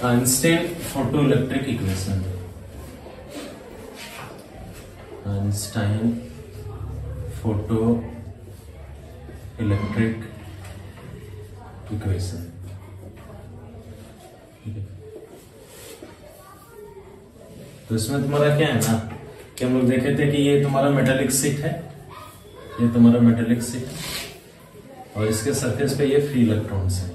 Einstein photo electric equation. Einstein photo electric equation. तो इसमें तुम्हारा क्या है ना कि हम लोग देखे थे कि ये तुम्हारा मेटालिक शीट है, ये तुम्हारा मेटालिक शीट है और इसके सरफेस पे ये फ्री इलेक्ट्रॉन्स हैं।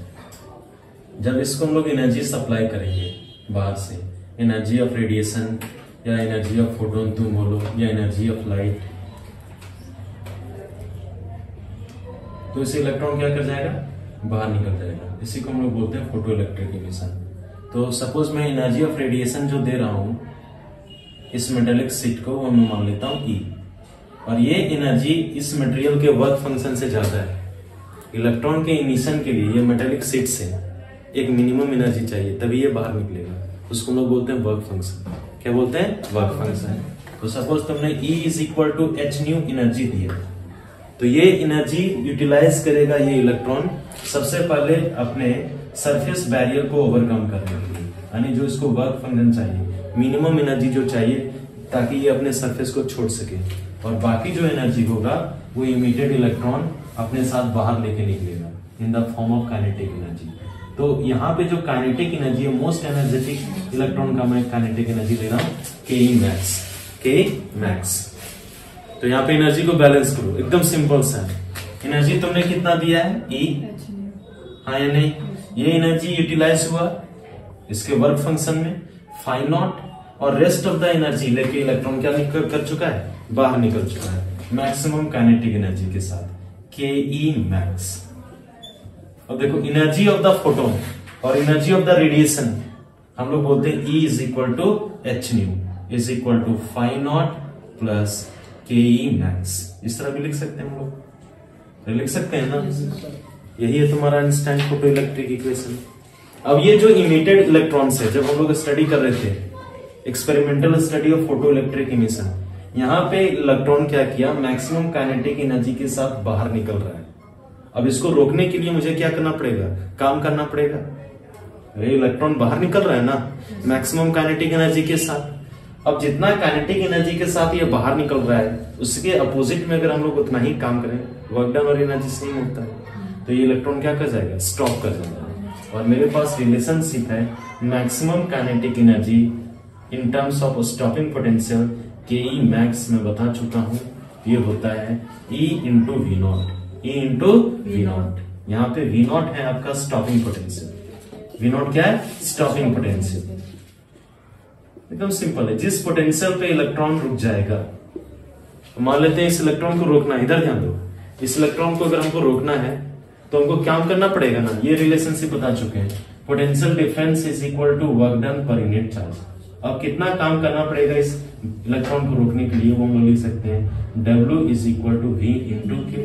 जब इसको हम लोग एनर्जी सप्लाई करेंगे बाहर से, एनर्जी ऑफ रेडिएशन या एनर्जी ऑफ फोटोन तुम बोलो या एनर्जी ऑफ लाइट, तो इसे इलेक्ट्रॉन क्या कर जाएगा, बाहर निकल जाएगा। इसी को हम लोग बोलते हैं फोटो इलेक्ट्रिक इमिशन। तो सपोज मैं एनर्जी ऑफ रेडिएशन जो दे रहा हूं इस मेटेलिक शीट को, वो मैं मान लेता हूं E, और ये एनर्जी इस मटेरियल के वर्क फंक्शन से ज्यादा है। इलेक्ट्रॉन के इमिशन के लिए ये मेटेलिक शीट से एक मिनिमम एनर्जी चाहिए, तभी ये बाहर निकलेगा। उसको हम लोग बोलते हैं वर्क फंक्शन। क्या बोलते हैं, वर्क फंक्शन। तो सपोज तुमने E is equal to H nu energy दिया, तो ये एनर्जी यूटिलाइज करेगा ये इलेक्ट्रॉन सबसे पहले अपने सरफेस बैरियर को ओवरकम करने के लिए, यानी जो इसको वर्क फंक्शन चाहिए, मिनिमम एनर्जी जो चाहिए ताकि ये अपने सरफेस को छोड़ सके, और बाकी जो एनर्जी होगा वो इमिटेड इलेक्ट्रॉन अपने साथ बाहर लेके निकलेगा in the form of kinetic energy. तो यहाँ पे जो काइनेटिक एनर्जी है, मोस्ट एनर्जेटिक इलेक्ट्रॉन का मैं काइनेटिक एनर्जी ले रहा हूँ के मैक्स, के मैक्स। तो यहाँ पे एनर्जी को बैलेंस करो, एकदम सिंपल सा। एनर्जी तुमने कितना दिया है, E, हाँ या नहीं? ये एनर्जी यूटिलाइज हुआ इसके वर्क फंक्शन में, फाइव नॉट, और रेस्ट ऑफ द एनर्जी लेके इलेक्ट्रॉन क्या कर चुका है, बाहर निकल चुका है मैक्सिमम काइनेटिक एनर्जी के साथ, के ई मैक्स। अब देखो एनर्जी ऑफ द फोटोन और एनर्जी ऑफ द रेडिएशन हम लोग बोलते हैं E is equal to H nu is equal to phi naught plus K E max. इस तरह भी लिख सकते हैं हम लोग, तो लिख सकते हैं ना। यही है तुम्हारा आइंस्टाइन फोटो इलेक्ट्रिक इक्वेशन। अब ये जो इमिटेड इलेक्ट्रॉन्स है, जब हम लोग स्टडी कर रहे थे experimental study of photo electric emission, यहाँ पे इलेक्ट्रॉन क्या किया, मैक्सिमम काइनेटिक एनर्जी के साथ बाहर निकल रहा है। अब इसको रोकने के लिए मुझे क्या करना पड़ेगा, काम करना पड़ेगा। अरे इलेक्ट्रॉन बाहर निकल रहा है ना मैक्सिमम काइनेटिक एनर्जी के साथ। अब जितना काइनेटिक एनर्जी के साथ ये बाहर निकल रहा है, उसके अपोजिट में अगर हम लोग उतना ही काम करें, वर्क डन और एनर्जी सेम होता है, तो ये इलेक्ट्रॉन क्या कर जाएगा, स्टॉप कर जाएगा। और मेरे पास रिलेशनशिप है maximum kinetic energy in terms of stopping potential, के ई मैक्स मैं बता चुका हूं, ये होता है E into V naught, E into V naught. यहाँ पे वी नॉट है आपका स्टॉपिंग पोटेंशियल। वी नॉट क्या है, स्टॉपिंग पोटेंशियल। एकदम सिंपल है, जिस पोटेंशियल पे इलेक्ट्रॉन रुक जाएगा, तो मान लेते हैं इस इलेक्ट्रॉन को रोकना है, इधर ध्यान दो, इस इलेक्ट्रॉन को अगर हमको रोकना है तो हमको काम करना पड़ेगा ना, ये रिलेशनशिप बता चुके हैं, potential difference is equal to work done per unit charge. अब कितना काम करना पड़ेगा इस इलेक्ट्रॉन को रोकने के लिए, वो हम लोग लिख सकते हैं W is equal to V into Q,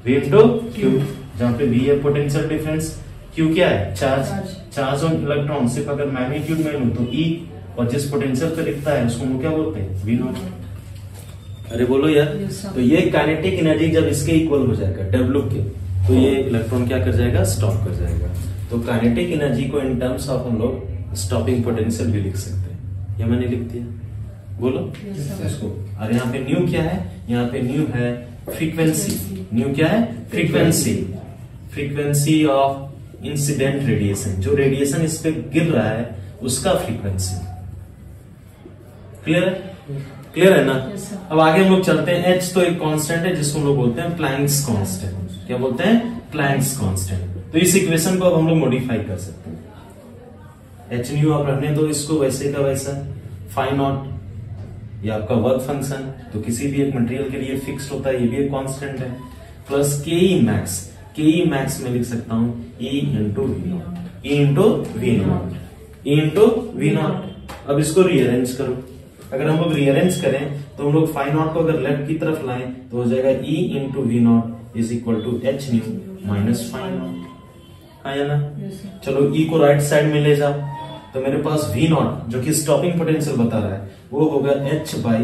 V into Q, जहां पे V है पोटेंशियल डिफरेंस, Q क्या है, चार्ज ऑन इलेक्ट्रॉन। सिर्फ अगर मैग्नीट्यूड में लूं तो E, और जिस पोटेंशियल पे दिखता है उसको हम क्या बोलते हैं, वी नॉट। अरे बोलो यार। तो ये काइनेटिक एनर्जी जब इसके इक्वल हो जाएगा W के, तो ये इलेक्ट्रॉन क्या कर जाएगा, स्टॉप कर जाएगा। तो काइनेटिक एनर्जी को इन टर्म्स ऑफ हम लोग स्टॉपिंग पोटेंशियल भी लिख सकते हैं। ये मैंने लिख दिया, बोलो इसको। और यहाँ पे न्यू क्या है, यहाँ पे न्यू है फ्रीक्वेंसी। न्यू क्या है, frequency, frequency of incident radiation, जो रेडिएशन इस पे गिर रहा है उसका फ्रीक्वेंसी। क्लियर है, क्लियर है ना। अब आगे हम लोग चलते हैं। H तो एक कांस्टेंट है जिसको हम लोग बोलते हैं प्लैंक्स कांस्टेंट। क्या बोलते हैं, प्लैंक्स कांस्टेंट। तो इस इक्वेशन को अब हम लोग मॉडिफाई कर सकते हैं। H न्यू आप रहने दो इसको वैसे का वैसा, फाइव नॉट ये आपका वर्क फंक्शन, तो किसी भी एक मटेरियल के लिए फिक्स होता है, ये भी एक कांस्टेंट है, plus K E max. K E max में लिख सकता हूं E into V naught, E into V naught, E into V naught. अब इसको रीअरेंज करो। अगर हम लोग रीअरेंज करें तो हम लोग फाइव नॉट को अगर लेफ्ट की तरफ लाएं तो हो जाएगा E into V naught is equal to H nu minus phi naught, है ना। चलो E को राइट साइड में ले जाओ, तो मेरे पास वी नॉट जो कि स्टॉपिंग पोटेंशियल बता रहा है वो होगा H बाई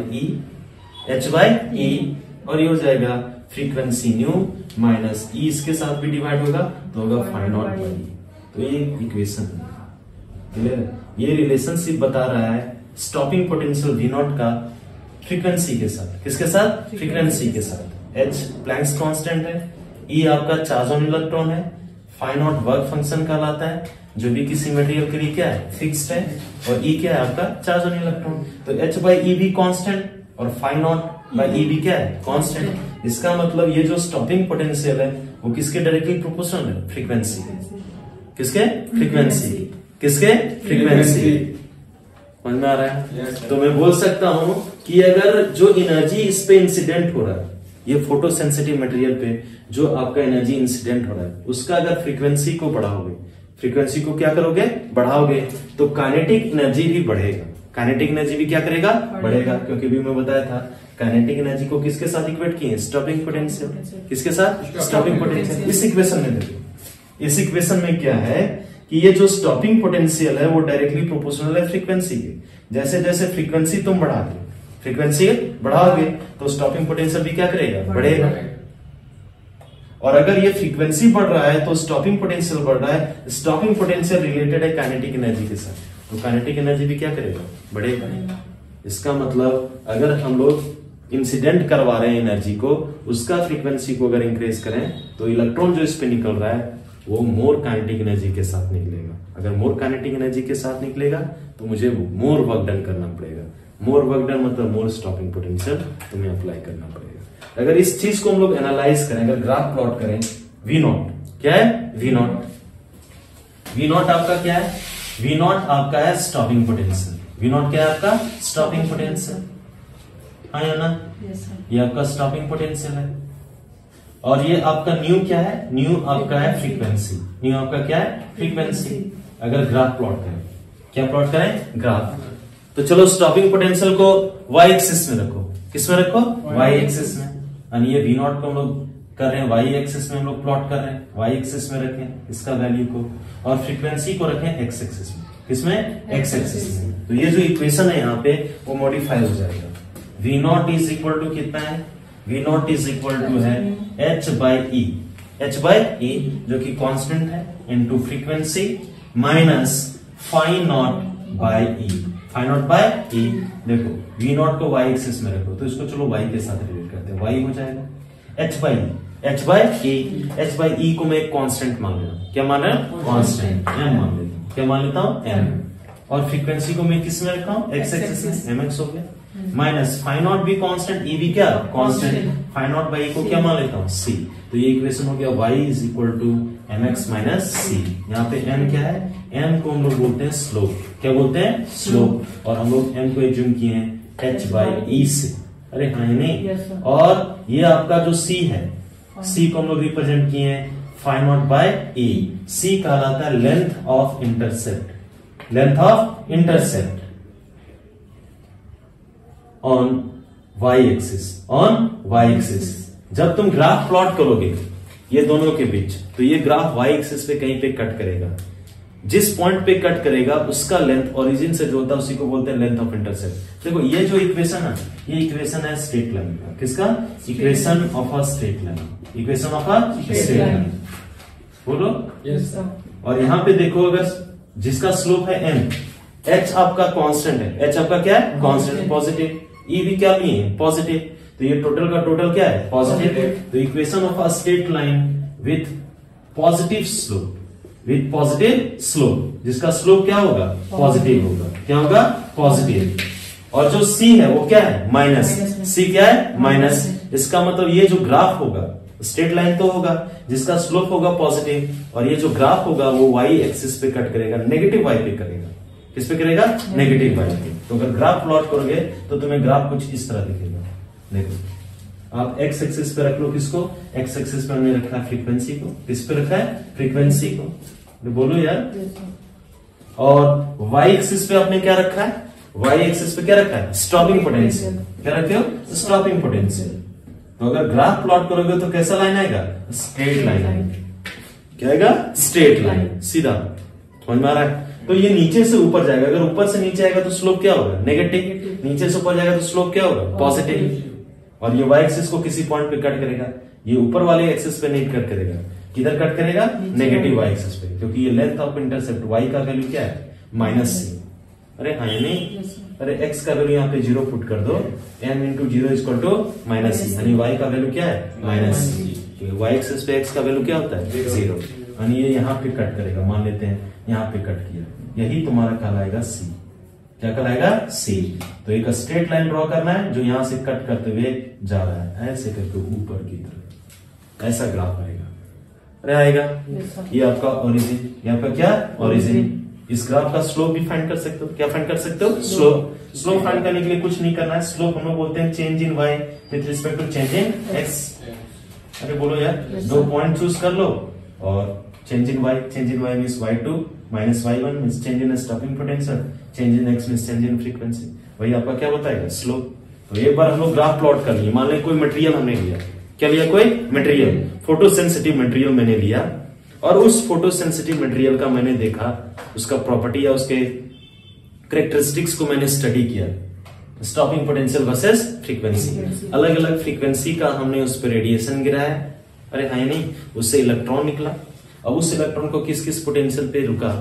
ई, और ये हो जाएगा फ्रीक्वेंसी न्यू माइनस E इसके साथ भी डिवाइड होगा तो होगा फाइव नॉट बाई ई। तो ये इक्वेशन है। क्लियर है? ये रिलेशनशिप बता रहा है स्टॉपिंग पोटेंशियल वी नॉट का फ्रीक्वेंसी के साथ। किसके साथ? फ्रीक्वेंसी के साथ। एच प्लैंक्स कांस्टेंट है, ई आपका चार्ज ऑन इलेक्ट्रॉन है, फाई नॉट वर्क फंक्शन कहलाता है, जो भी किसी मटेरियल के लिए क्या है? फिक्स्ड है, और ई क्या है आपका? Charge on electron. तो एच बाई ई भी कांस्टेंट और फाई नॉट बाई ई भी क्या है? कांस्टेंट। इसका मतलब ये जो स्टॉपिंग पोटेंशियल है वो किसके डायरेक्टली प्रोपोर्शनल है? फ्रीक्वेंसी। किसके? फ्रीक्वेंसी। किसके? फ्रीक्वेंसी। समझ में आ रहा है? तो मैं बोल सकता हूं कि अगर जो एनर्जी इस पे इंसिडेंट हो रहा है, ये फोटो सेंसिटिव मटेरियल पे जो आपका एनर्जी इंसिडेंट हो रहा है, उसका अगर फ्रीक्वेंसी को बढ़ाओगे, फ्रीक्वेंसी को क्या करोगे? बढ़ाओगे, तो काइनेटिक एनर्जी भी बढ़ेगा। काइनेटिक एनर्जी भी क्या करेगा? बढ़ेगा, क्योंकि भी मैं बताया था काइनेटिक एनर्जी को किसके साथ इक्वेट किए? Stopping potential. किसके साथ? Stopping potential. इस इक्वेशन में देखो, इस इक्वेशन में क्या है कि ये जो स्टॉपिंग पोटेंशियल है वो डायरेक्टली प्रोपोर्शनल है फ्रीक्वेंसी के। जैसे जैसे फ्रीक्वेंसी तुम बढ़ाओगे, फ्रीक्वेंसी बढ़ाओगे, तो स्टॉपिंग पोटेंशियल भी क्या करेगा? बढ़ेगा। और अगर ये फ्रीक्वेंसी बढ़ रहा है तो स्टॉपिंग पोटेंशियल बढ़ रहा है। स्टॉपिंग पोटेंशियल रिलेटेड है काइनेटिक एनर्जी के साथ, तो काइनेटिक एनर्जी भी क्या करेगा? बढ़ेगा। इसका मतलब अगर हम लोग इंसिडेंट करवा रहे हैं एनर्जी को, उसका फ्रीक्वेंसी को अगर इंक्रीज करें तो इलेक्ट्रॉन जो इस पे निकल रहा है वो मोर काइनेटिक एनर्जी के साथ निकलेगा। अगर मोर काइनेटिक एनर्जी के साथ निकलेगा तो मुझे मोर वर्क डन करना पड़ेगा। मोर वर्क डन मतलब मोर स्टॉपिंग पोटेंशियल तुम्हें अप्लाई करना पड़ेगा। अगर इस चीज को हम लोग एनालाइज करें, अगर ग्राफ प्लॉट करें, वी नॉट क्या है? V not. वी नॉट आपका क्या है? वी नॉट आपका है स्टॉपिंग पोटेंशियल। वी नॉट क्या है आपका? Stopping potential. हाँ या ना? ये आपका स्टॉपिंग पोटेंशियल है। और ये आपका न्यू क्या है? न्यू आपका है फ्रीक्वेंसी। न्यू आपका क्या है? फ्रीक्वेंसी। अगर ग्राफ प्लॉट करें, क्या प्लॉट करें? ग्राफ। तो चलो स्टॉपिंग पोटेंशियल को वाई एक्सिस में रखो। किस में रखो? वाई एक्सिस में। यानी ये वी नॉट को हम लोग कर रहे हैं वाई एक्सिस में, हम लोग प्लॉट कर रहे हैं, वाई एक्सिस में रखें इसका वैल्यू को, और फ्रीक्वेंसी को रखें एक्स एक्सिस में। किसमें? एक्स एक्सिस में। तो ये जो इक्वेशन है यहाँ पे वो मॉडिफाई हो जाएगा। V naught is equal to कितना है? V naught is equal to है H by E. H by E जो कि कांस्टेंट है, into frequency minus phi naught by E. Phi naught by E. देखो वी नॉट को वाई एक्सिस में रखो, तो इसको चलो वाई के साथ रिलेट करते हैं, वाई हो जाएगा H by H by E. H by E को मैं एक कांस्टेंट मान लेता। क्या मान रहा हूं? कांस्टेंट एम मान लेता हूं। क्या मान लेता हूं? एम। और फ्रीक्वेंसी को मैं किस में रखा हूं? एक्स एक्सिस में, एमएक्स हो गया। माइनस फाई नॉट भी कांस्टेंट, ई भी क्या? कांस्टेंट। फाई नॉट बाई को क्या मान लेता हूं? सी। तो ये इक्वेशन हो गया y is equal to mx minus C. यहाँ पे m क्या है? m को हम लोग बोलते हैं स्लोप। क्या बोलते हैं? स्लोप। और हम लोग m को एज्यूम किए हैं h बाई ई से। अरे हाँ नहीं। और ये आपका जो c है, c को हम लोग रिप्रेजेंट किए हैं phi naught by E. c कहलाता है length of intercept. Length of intercept on y axis. On y axis जब तुम ग्राफ प्लॉट करोगे ये दोनों के बीच, तो ये ग्राफ y एक्सिस पे कहीं पे कट करेगा। जिस पॉइंट पे कट करेगा उसका लेंथ ओरिजिन से जो होता है उसी को बोलते हैं लेंथ ऑफ इंटरसेप्ट। देखो ये जो इक्वेशन है, ये इक्वेशन है स्ट्रेट लाइन का। किसका? Equation of a straight line. Equation of a straight line. बोलो यस। और यहां पे देखो, अगर जिसका स्लोप है m, h आपका कांस्टेंट है, h आपका क्या है? Constant, positive. e भी क्या भी है? पॉजिटिव। तो ये टोटल का टोटल क्या है? पॉजिटिव। तो equation of a straight line with positive slope, with positive slope, जिसका स्लोप क्या होगा? पॉजिटिव होगा। क्या होगा? पॉजिटिव। और जो c है वो क्या है? माइनस। c क्या है? माइनस। इसका मतलब ये जो ग्राफ होगा, स्ट्रेट लाइन तो होगा जिसका स्लोप होगा पॉजिटिव, और ये जो ग्राफ होगा वो y एक्सिस पे कट करेगा, नेगेटिव y पे करेगा। किस पे करेगा? नेगेटिव y पे। तो अगर ग्राफ प्लॉट करोगे तो तुम्हें ग्राफ कुछ इस तरह दिखेगा। देखो आप एक्स एक्सिस पे रख लो। किसको? एक्स एक्सिस पे हमने रखा है फ्रीक्वेंसी को। किस पे रखा है? फ्रीक्वेंसी को। तो बोलो यार। और वाई एक्सिस पे आपने क्या रखा है? वाई एक्सिस पे क्या रखा है? Stopping potential. क्या रखे हो? Stopping potential. तो अगर ग्राफ प्लॉट करोगे तो कैसा लाइन आएगा? स्ट्रेट लाइन आएगा। क्या आएगा? स्ट्रेट लाइन, सीधा। समझ में आ रहा है? तो ये नीचे से ऊपर जाएगा। अगर ऊपर से नीचे आएगा तो स्लोप क्या होगा? नेगेटिव। नीचे से ऊपर जाएगा तो स्लोप क्या होगा? पॉजिटिव। और ये वाई एक्सिस को किसी पॉइंट पे कट करेगा, ये ऊपर वाले एक्सिस पे नहीं कट करेगा। किधर कट करेगा? नेगेटिव वाई एक्सिस पे, क्योंकि ये लेंथ ऑफ इंटरसेप्ट y का वैल्यू क्या है? -c। अरे हाँ या नहीं? अरे x का वैल्यू यहाँ पे 0 पुट कर दो, m into 0 equal to -c, यानी y का वैल्यू क्या है -c। y एक्सिस पे x का वैल्यू क्या होता है 0, यानी ये यहाँ पे कट करेगा, मान लेते हैं यहाँ पे कट किया, यही तुम्हारा कहलाएगा c। क्या कहलाएगा c। तो एक स्ट्रेट लाइन ड्रॉ करना है जो यहाँ से कट करते हुए जा रहा है, ऐसे करके ऊपर की तरफ, ऐसा ग्राफ आएगा। अरे आएगा, ये आपका ओरिजिन, यहाँ पर क्या ओरिजिन। इस ग्राफ का स्लोप भी फाइंड कर सकते हो। क्या फाइंड कर सकते हो? स्लोप फाइंड करने के लिए कुछ नहीं करना है, स्लोप हम लोग बोलते हैं change in y with respect to change in x। अरे बोलो यार, दो पॉइंट चूज कर लो और change in y means y2 minus y1 means change in stopping potential, change in x means change in frequency, वही आपका क्या बताएगा स्लोप। तो एक बार हम लोग ग्राफ प्लॉट कर लिए, मान लें कोई मटेरियल हमने लिया, क्या लिया? कोई मटेरियल, फोटो सेंसिटिव मटेरियल मैंने लिया, और उस फोटो सेंसिटिव मटेरियल का मैंने देखा, उसका प्रॉपर्टी या उसके कैरेक्टरिस्टिक्स को मैंने स्टडी किया, स्टॉपिंग पोटेंशियल वर्सेस फ्रीक्वेंसी, अलग अलग फ्रीक्वेंसी का हमने उस पर रेडिएशन गिराया। अरे हाँ नहीं, उससे इलेक्ट्रॉन निकला, अब उस इलेक्ट्रॉन को किस किस पोटेंशियल पे रुका,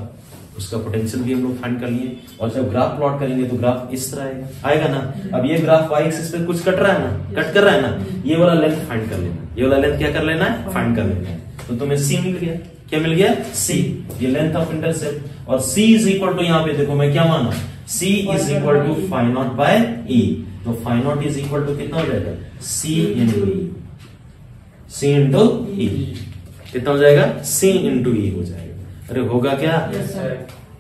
उसका पोटेंशियल भी हम लोग फाइंड कर लिए। और जब ग्राफ प्लॉट करेंगे तो ग्राफ इस तरह आएगा ना। अब ये ग्राफ y एक्सिस पे कुछ कट रहा है ना, कट कर रहा है ना, ये वाला लेंथ फाइंड कर लेना, ये वाला लेंथ क्या कर लेना है, फाइंड कर लेना है। तो तुम्हें c मिल गया, क्या मिल गया c, ये लेंथ ऑफ इंटरसेप्ट। और c इज इक्वल टू, यहाँ पे देखो मैं क्या माना, c is equal to phi naught by e। तो फाई नॉट इज इक्वल टू कितना हो जाएगा, c इंटू e, कितना हो जाएगा, c इंटू e हो जाएगा। अरे होगा क्या?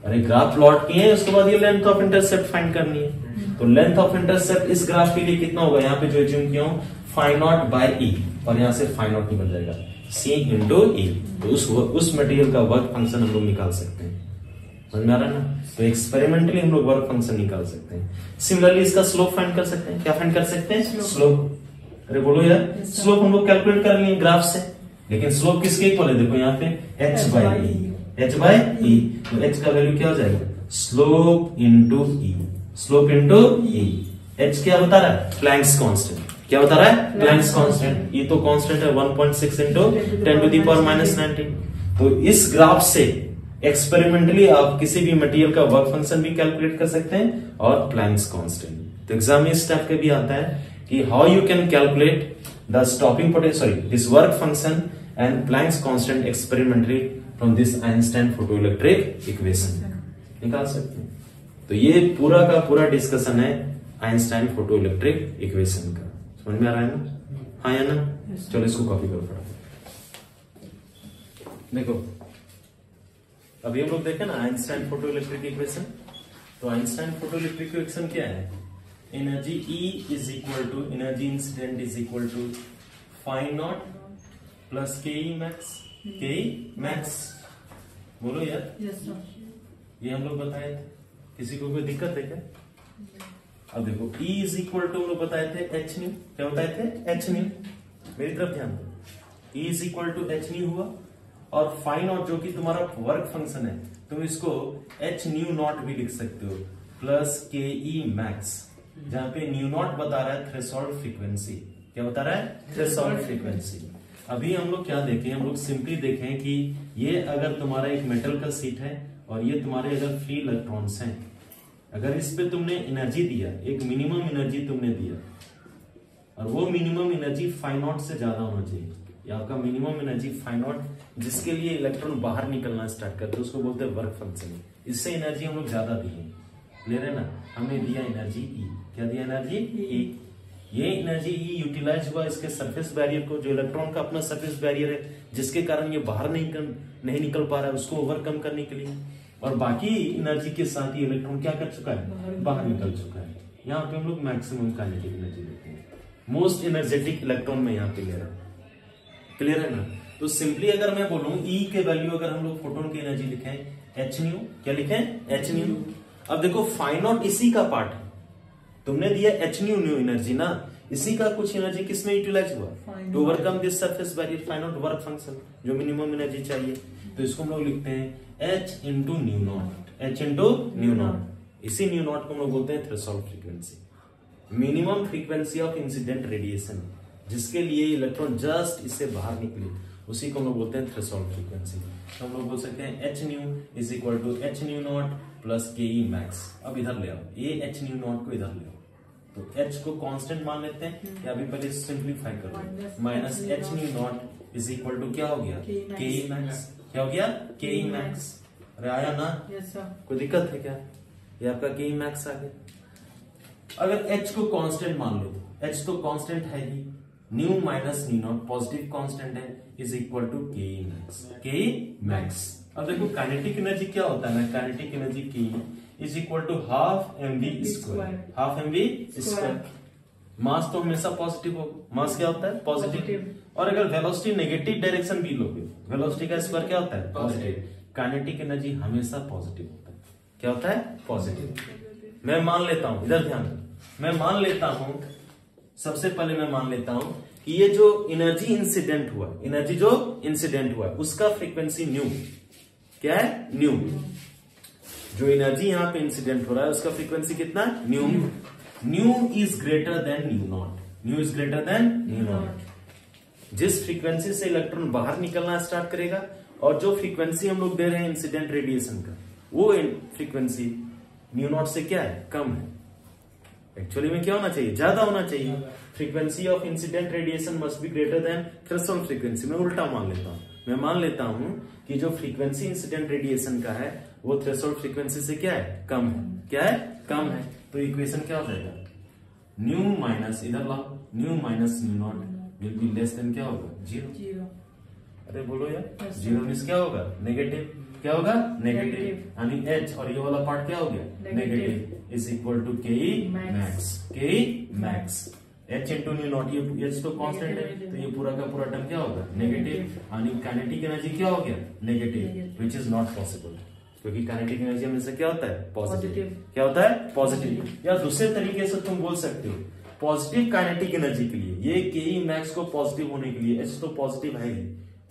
अरे ग्राफ प्लॉट किए, उसके बाद ये लेंथ ऑफ इंटरसेप्ट फाइंड करनी है। तो लेंथ ऑफ इंटरसेप्ट इस ग्राफ के लिए कितना होगा, यहाँ पे जो एज्यूम किया हूं फाई नॉट बाय e, और यहाँ से फाई नॉट निकल जाएगा c इंटू e। तो उस मटेरियल का वर्क फंक्शन हम लोग निकाल सकते हैं, समझ में आ रहा है ना। तो एक्सपेरिमेंटली हम लोग वर्क फंक्शन निकाल सकते हैं। सिमिलरली इसका स्लोप फाइंड कर सकते हैं। क्या फाइंड कर सकते हैं? स्लोप। अरे बोलो यार, स्लोप हम लोग कैलकुलेट कर लिए ग्राफ से, लेकिन स्लोप किसके इक्वल है? देखो यहाँ पे h बाई e। तो h का वैल्यू क्या हो जाएगा, slope into e, slope into e। h क्या बता रहा है? Planck's constant. क्या बता रहा है? Planck's constant. ये तो कांस्टेंट है 1.6 इंटू 10 टू द पावर -19। तो इस ग्राफ से एक्सपेरिमेंटली आप किसी भी मटेरियल का वर्क फंक्शन भी कैलकुलेट कर सकते हैं और प्लैंक्स कांस्टेंट। तो एग्जाम में इस टाइप के भी आता है कि how you can calculate the stopping potential, this work function and Planck's constant experimentally from this Einstein photoelectric equation निकाल सकते हैं। तो ये पूरा का पूरा डिस्कशन है आइंस्टाइन फोटोइलेक्ट्रिक इक्वेशन का। समझ में आ रहा है ना? हाँ या ना? चलो इसको कॉपी करो फटाफट। देखो अभी हम लोग देखे ना आइंस्टाइन फोटोइलेक्ट्रिक इक्वेशन। तो आइंस्टाइन फोटोइलेक्ट्रिक इक्वेशन क्या है? Energy E is equal to energy incident is equal to phi naught plus KE max. बोलो यार, ये हम लोग बताए थे, किसी को कोई दिक्कत है क्या? अब देखो E इज इक्वल टू हम लोग बताए थे h न्यू। क्या बताए थे? h nu. मेरी तरफ ध्यान दो, E is equal to h nu हुआ, और फाई नॉट जो कि तुम्हारा वर्क फंक्शन है, तुम इसको h न्यू नॉट भी लिख सकते हो प्लस KE मैक्स, जहां पे न्यू नॉट बता रहा है थ्रेशोल्ड फ्रीक्वेंसी। क्या बता रहा है? Threshold frequency. अभी हम लोग क्या देखें, हम लोग सिंपली देखें कि ये अगर तुम्हारा एक मेटल का सीट है और ये तुम्हारे अगर फ्री इलेक्ट्रॉन्स हैं, अगर इस पे तुमने एनर्जी दिया, एक मिनिमम एनर्जी तुमने दिया, और वो मिनिमम एनर्जी फाई नॉट से ज्यादा होना चाहिए, या आपका मिनिमम एनर्जी फाई नॉट जिसके लिए इलेक्ट्रॉन बाहर निकलना स्टार्ट करते हैं, उसको बोलते हैं वर्क फंक्शन। इससे एनर्जी हम लोग ज्यादा दिए, क्लियर है ना? हमने दिया एनर्जी E। क्या दिया? Energy E। ये एनर्जी E यूटिलाइज हुआ इसके सरफेस बैरियर को, जो इलेक्ट्रॉन का अपना सरफेस बैरियर है, जिसके कारण ये बाहर नहीं निकल पा रहा है, उसको ओवरकम करने के लिए। और बाकी एनर्जी के साथ ही इलेक्ट्रॉन क्या कर चुका है? बाहर निकल चुका है। यहाँ पे हम लोग मैक्सिमम काइनेटिक एनर्जी लेते हैं, मोस्ट एनर्जेटिक इलेक्ट्रॉन में यहाँ पे ले रहा हूं, क्लियर है ना? तो सिंपली अगर मैं बोलूं E के वैल्यू अगर हम लोग फोटोन की एनर्जी लिखें h न्यू, क्या लिखें? h new. अब देखो फाई नॉट इसी का पार्ट है, तुमने दिया h न्यू न्यू एनर्जी ना, इसी का कुछ एनर्जी किसमें यूटिलाइज हुआ? To overcome this surface barrier, phi naught work function, जो मिनिमम एनर्जी चाहिए। तो इसको हम लोग लिखते हैं h into nu naught, h into nu naught. इसी न्यू नॉट को हम लोग बोलते हैं threshold frequency, minimum frequency of incident radiation, जिसके लिए इलेक्ट्रॉन जस्ट इससे बाहर निकले, उसी को हम लोग बोलते हैं थ्रेशोल्ड फ्रीक्वेंसी। तो हम लोग बोल सकते हैं h nu is equal to H nu naught plus K E max. अब इधर ले आओ, ये एच न्यू नॉट को इधर ले आओ, तो एच को कांस्टेंट मान लेते हैं, या अभी पहले सिंप्लीफाई कर लो, minus H nu naught is equal to क्या हो गया, के ई मैक्स। क्या हो गया, के ई मैक्स। अरे आया ना, कोई दिक्कत है क्या, ये आपका के ई मैक्स आ गया। अगर एच को कांस्टेंट मान लो, एच तो कांस्टेंट है ही, nu minus nu naught positive constant है, is equal to K E max, K E max. अब देखो काइनेटिक एनर्जी क्या होता है ना, काइनेटिक एनर्जी की is equal to half M V square, half M V square. Mass तो हमेशा पॉजिटिव होगा, मास क्या होता है पॉजिटिव, और अगर वेलोसिटी नेगेटिव डायरेक्शन भी लोगे, वेलोसिटी का स्क्वायर क्या होता है पॉजिटिव। काइनेटिक एनर्जी हमेशा पॉजिटिव होता है, क्या होता है पॉजिटिव। मैं मान लेता हूं, इधर ध्यान दो, मैं मान लेता हूं, सबसे पहले मैं मान लेता हूं कि ये जो एनर्जी इंसिडेंट हुआ, एनर्जी जो इंसिडेंट हुआ उसका फ्रीक्वेंसी न्यू, क्या है न्यू। जो एनर्जी यहां पे इंसिडेंट हो रहा है उसका फ्रीक्वेंसी कितना, new. New is greater than new not, new is greater than new not. जिस फ्रीक्वेंसी से इलेक्ट्रॉन बाहर निकलना स्टार्ट करेगा और जो फ्रीक्वेंसी हम लोग दे रहे हैं इंसिडेंट रेडिएशन का, वो फ्रीक्वेंसी न्यू नॉट से क्या है, कम है। एक्चुअली में क्या होना चाहिए, ज्यादा होना चाहिए। Frequency of incident radiation must be greater than threshold frequency. मैं उल्टा मान लेता हूं, मैं मान लेता हूं कि जो फ्रीक्वेंसी इंसिडेंट रेडिएशन का है वो थ्रेशोल्ड फ्रीक्वेंसी से क्या है, कम है। क्या है, कम है। तो इक्वेशन क्या हो जाएगा, न्यू माइनस, इधर लाओ, new minus nu not will be less than क्या होगा, जीरो। अरे बोलो यार, जीरो मीन्स क्या होगा, नेगेटिव। क्या होगा, नेगेटिव। यानी एच और ये वाला पार्ट क्या हो गया, negative, is equal to K E max, K E max. H into nu naught, ये एच तो कांस्टेंट है, तो ये पूरा का पूरा टर्म क्या होगा, नेगेटिव। यानी काइनेटिक एनर्जी क्या हो गया, negative, which is not possible, क्योंकि काइनेटिक एनर्जी हमेशा क्या होता है, पॉजिटिव। क्या होता है, पॉजिटिव। या दूसरे तरीके से तुम बोल सकते हो, पॉजिटिव काइनेटिक एनर्जी के लिए ये के ई मैक्स को पॉजिटिव होने के लिए एच तो पॉजिटिव है ही,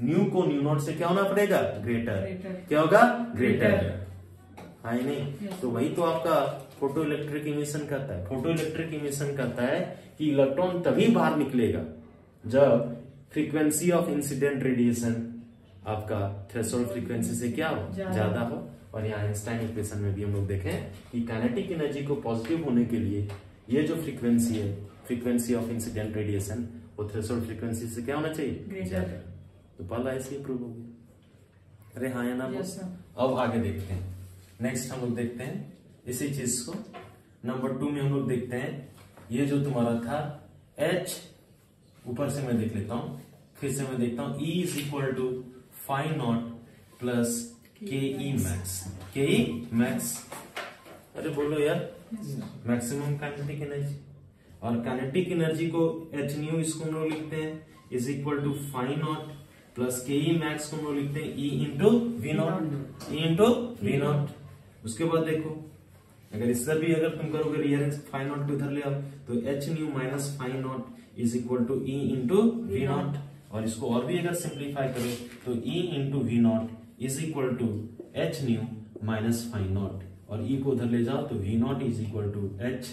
न्यू को न्यू नॉट से क्या होना पड़ेगा, ग्रेटर। क्या होगा, ग्रेटर है नहीं। तो वही तो आपका फोटो इलेक्ट्रिक इमिशन कहता है। फोटो इलेक्ट्रिक इमिशन कहता है कि इलेक्ट्रॉन तभी बाहर निकलेगा जब फ्रीक्वेंसी ऑफ इंसिडेंट रेडिएशन आपका थ्रेशोल्ड फ्रीक्वेंसी से क्या हो, ज्यादा हो। और यहाँ आइंस्टाइन इक्वेशन में भी हम लोग देखें कि काइनेटिक एनर्जी को पॉजिटिव होने के लिए ये जो फ्रीक्वेंसी है, फ्रीक्वेंसी ऑफ इंसिडेंट रेडिएशन, वो थ्रेशोल्ड फ्रीक्वेंसी से क्या होना चाहिए, ज्यादा। तो पहला ऐसे ही प्रूव हो गया। अरे हाँ या ना। अब आगे देखते हैं, नेक्स्ट हम लोग देखते हैं इसी चीज को। नंबर 2 में हम लोग देखते हैं ये जो तुम्हारा था H, ऊपर से मैं देख लेता हूं, फिर से मैं देखता हूं, E is equal to phi naught plus K E max, K E max. अरे बोलो यार, मैक्सिमम काइनेटिक एनर्जी। और काइनेटिक एनर्जी को एच न्यू इसको हम लोग लिखते हैं is equal to phi naught plus K E max को हम लोग लिखते हैं E into V naught, E into V naught. उसके बाद देखो, अगर इससे भी अगर तुम करोगे रीअरेंज, फाई नॉट को इधर ले आओ, तो H nu minus phi not is equal to E into V naught. और इसको और भी अगर सिंप्लीफाई करो तो E into V naught is equal to H nu minus phi naught, और ई को उधर ले जाओ तो V naught is equal to H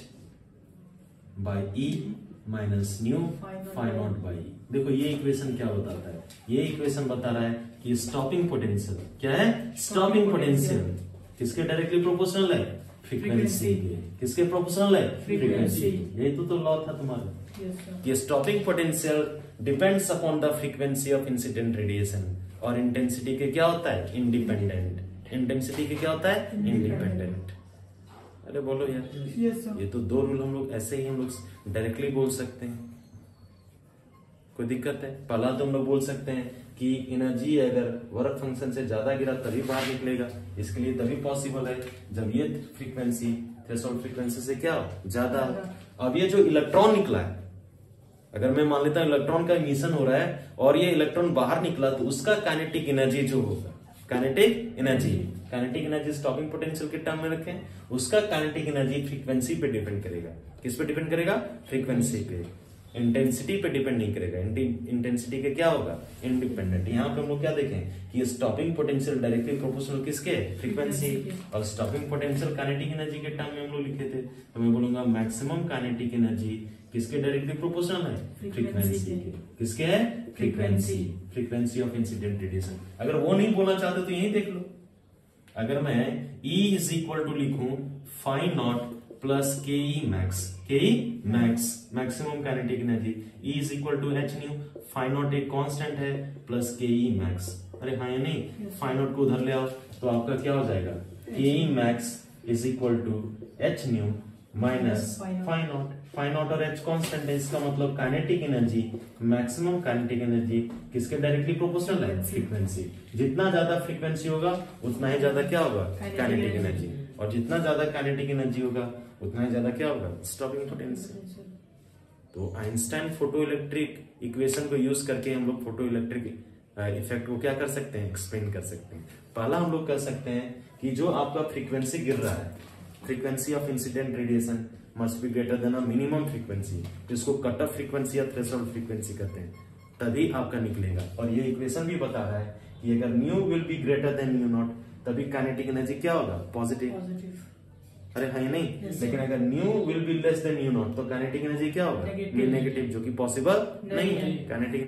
by E minus nu phi naught by E. देखो ये इक्वेशन क्या बताता है, ये इक्वेशन बता रहा है कि स्टॉपिंग पोटेंशियल क्या है, स्टॉपिंग पोटेंशियल किसके डायरेक्टली प्रोपोर्शनल है, फ्रीक्वेंसी के। किसके प्रोपोर्शनल है, फ्रीक्वेंसी। यही तो लॉ था तुम्हारा। ये stopping potential depends upon the frequency of incident radiation, और इंटेंसिटी के क्या होता है, इंडिपेंडेंट। इंटेंसिटी के क्या होता है, इंडिपेंडेंट। अरे बोलो यार, ये तो 2 रूल हम लोग ऐसे ही हम लोग डायरेक्टली बोल सकते हैं, कोई दिक्कत है। पहला तो हम लोग बोल सकते हैं कि एनर्जी अगर वर्क फंक्शन से ज्यादा गिरा तभी बाहर निकलेगा, इसके लिए तभी पॉसिबल है जब ये फ्रीक्वेंसी थ्रेशोल्ड फ्रीक्वेंसी से क्या हो, ज्यादा हो। अब ये जो इलेक्ट्रॉन निकला है, अगर मैं मान लेता हूं इलेक्ट्रॉन का इमिशन हो रहा है और ये इलेक्ट्रॉन बाहर निकला, तो उसका काइनेटिक एनर्जी जो होगा, काइनेटिक एनर्जी स्टॉपिंग पोटेंशियल के टर्म में रखें, उसका काइनेटिक एनर्जी फ्रीक्वेंसी पे डिपेंड करेगा। किस पे डिपेंड करेगा, फ्रीक्वेंसी पे। इंटेंसिटी पे डिपेंड नहीं करेगा, इंटेंसिटी के क्या होगा, इंडिपेंडेंट। यहाँ पे हम लोग क्या देखें कि स्टॉपिंग पोटेंशियल डायरेक्टली प्रोपोर्शनल किसके, फ्रीक्वेंसी। और स्टॉपिंग पोटेंशियल काइनेटिक एनर्जी के टर्म में हम लोग लिखे थे, तो मैं बोलूंगा मैक्सिमम काइनेटिक एनर्जी किसके डायरेक्टली प्रोपोर्शनल है, फ्रीक्वेंसी के। किसके है, frequency, frequency of incident radiation. अगर वो नहीं बोलना चाहते तो यही देख लो, अगर मैं E इज इक्वल टू लिखूं phi naught plus K E max, K E max maximum kinetic energy, E is equal to H nu, phi naught एक कांस्टेंट है, प्लस के ई मैक्स। अरे हाँ या नहीं, फाइ नॉट को उधर ले आओ तो आपका क्या हो जाएगा, K E max is equal to H nu minus phi naught. Phi naught और एच कांस्टेंट है, इसका मतलब kinetic energy, maximum kinetic energy किसके डायरेक्टली प्रोपोर्शनल है, फ्रीक्वेंसी। जितना ज्यादा फ्रीक्वेंसी होगा उतना ही ज्यादा क्या होगा, काइनेटिक एनर्जी, और जितना ज्यादा काइनेटिक एनर्जी होगा उतना ही ज्यादा क्या होगा, स्टॉपिंग पोटेंशियल। तो आइंस्टाइन फोटो इलेक्ट्रिक इक्वेशन को यूज करके हम लोग फोटो इलेक्ट्रिक इफेक्ट को क्या कर सकते हैं, एक्सप्लेन कर सकते हैं। पहला हम लोग कर सकते हैं कि जो आपका फ्रीक्वेंसी गिर रहा है, frequency of incident radiation must be greater than a minimum frequency, जिसको कट ऑफ फ्रीक्वेंसी या थ्रेशोल्ड फ्रीक्वेंसी कहते हैं, तभी आपका निकलेगा। और ये इक्वेशन भी बता रहा है कि अगर new will be greater than new not, तभी काइनेटिक एनर्जी क्या होगा, पॉजिटिव। अरे हाँ नहीं, लेकिन अगर new will be less than new not तो काइनेटिक एनर्जी क्या होगा, नेगेटिव, जो कि पॉसिबल नहीं है। काइनेटिक